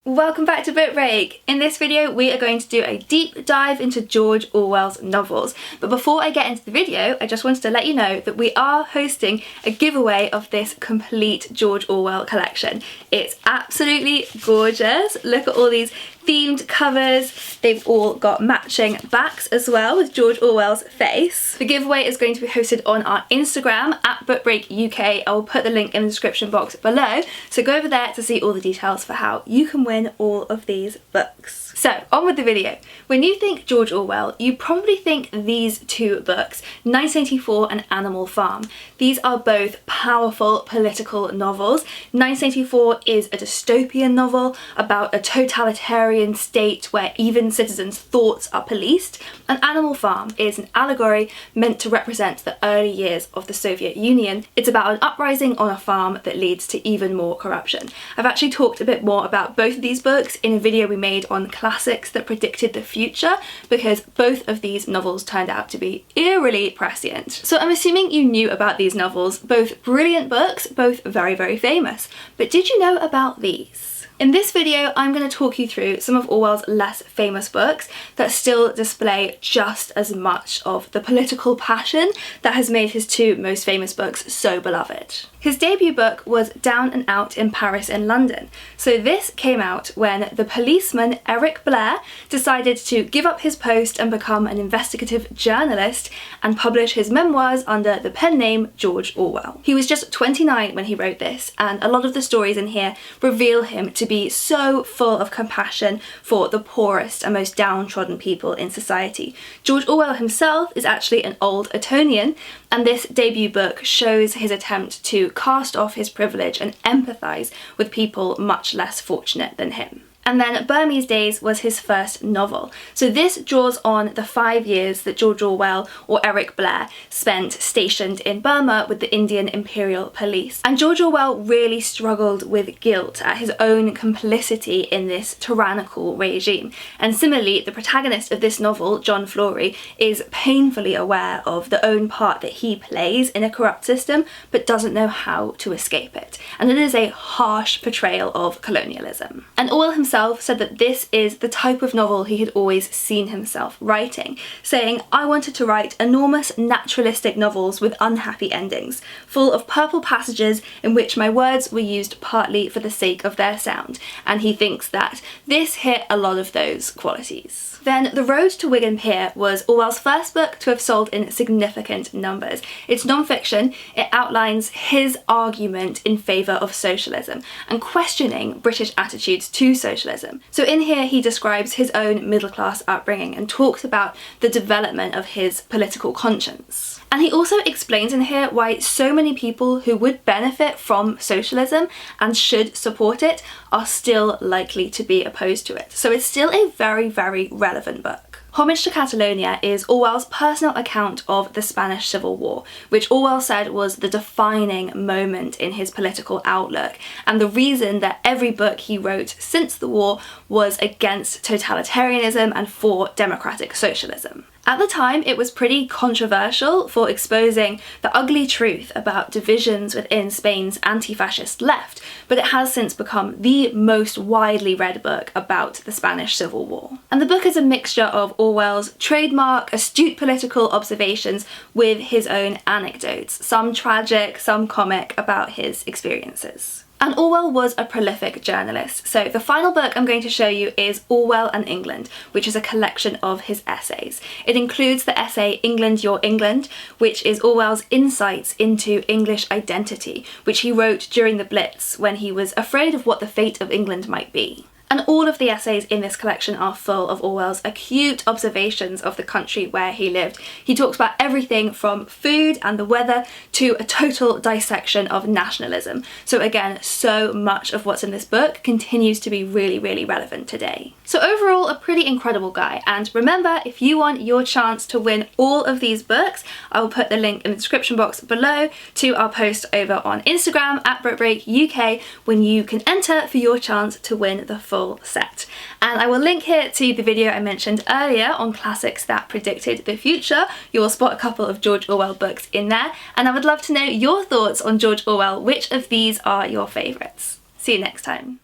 Welcome back to Book Break. In this video we are going to do a deep dive into George Orwell's novels. But before I get into the video, I just wanted to let you know that we are hosting a giveaway of this complete George Orwell collection. It's absolutely gorgeous. Look at all these themed covers. They've all got matching backs as well with George Orwell's face. The giveaway is going to be hosted on our Instagram at BookBreakUK. I will put the link in the description box below, so go over there to see all the details for how you can win all of these books. So on with the video. When you think George Orwell, you probably think these two books, 1984 and Animal Farm. These are both powerful political novels. 1984 is a dystopian novel about a totalitarian state where even citizens' thoughts are policed, and Animal Farm is an allegory meant to represent the early years of the Soviet Union. It's about an uprising on a farm that leads to even more corruption. I've actually talked a bit more about both of these books in a video we made on classics that predicted the future, because both of these novels turned out to be eerily prescient. So I'm assuming you knew about these novels, both brilliant books, both very, very famous. But did you know about these? In this video, I'm going to talk you through some of Orwell's less famous books that still display just as much of the political passion that has made his two most famous books so beloved. His debut book was Down and Out in Paris and London. So this came out when the policeman Eric Blair decided to give up his post and become an investigative journalist and publish his memoirs under the pen name George Orwell. He was just 29 when he wrote this, and a lot of the stories in here reveal him to be so full of compassion for the poorest and most downtrodden people in society. George Orwell himself is actually an old Etonian, and this debut book shows his attempt to cast off his privilege and empathise with people much less fortunate than him. And then Burma Days was his first novel. So this draws on the 5 years that George Orwell, or Eric Blair, spent stationed in Burma with the Indian Imperial Police. And George Orwell really struggled with guilt at his own complicity in this tyrannical regime. And similarly, the protagonist of this novel, John Flory, is painfully aware of the own part that he plays in a corrupt system, but doesn't know how to escape it. And it is a harsh portrayal of colonialism. And Orwell himself said that this is the type of novel he had always seen himself writing, saying, "I wanted to write enormous naturalistic novels with unhappy endings, full of purple passages in which my words were used partly for the sake of their sound," and he thinks that this hit a lot of those qualities. Then The Road to Wigan Pier was Orwell's first book to have sold in significant numbers. It's non-fiction. It outlines his argument in favour of socialism and questioning British attitudes to socialism. So in here he describes his own middle-class upbringing and talks about the development of his political conscience. And he also explains in here why so many people who would benefit from socialism and should support it are still likely to be opposed to it. So it's still a very, very relevant book. Homage to Catalonia is Orwell's personal account of the Spanish Civil War, which Orwell said was the defining moment in his political outlook, and the reason that every book he wrote since the war was against totalitarianism and for democratic socialism. At the time, it was pretty controversial for exposing the ugly truth about divisions within Spain's anti-fascist left, but it has since become the most widely read book about the Spanish Civil War. And the book is a mixture of Orwell's trademark, astute political observations with his own anecdotes, some tragic, some comic, about his experiences. And Orwell was a prolific journalist, so the final book I'm going to show you is Orwell and England, which is a collection of his essays. It includes the essay England, Your England, which is Orwell's insights into English identity, which he wrote during the Blitz when he was afraid of what the fate of England might be. And all of the essays in this collection are full of Orwell's acute observations of the country where he lived. He talks about everything from food and the weather to a total dissection of nationalism. So again, so much of what's in this book continues to be really, really relevant today. So overall, a pretty incredible guy. And remember, if you want your chance to win all of these books, I will put the link in the description box below to our post over on Instagram at BookBreakUK, when you can enter for your chance to win the full set. And I will link here to the video I mentioned earlier on classics that predicted the future. You will spot a couple of George Orwell books in there, and I would love to know your thoughts on George Orwell. Which of these are your favourites? See you next time.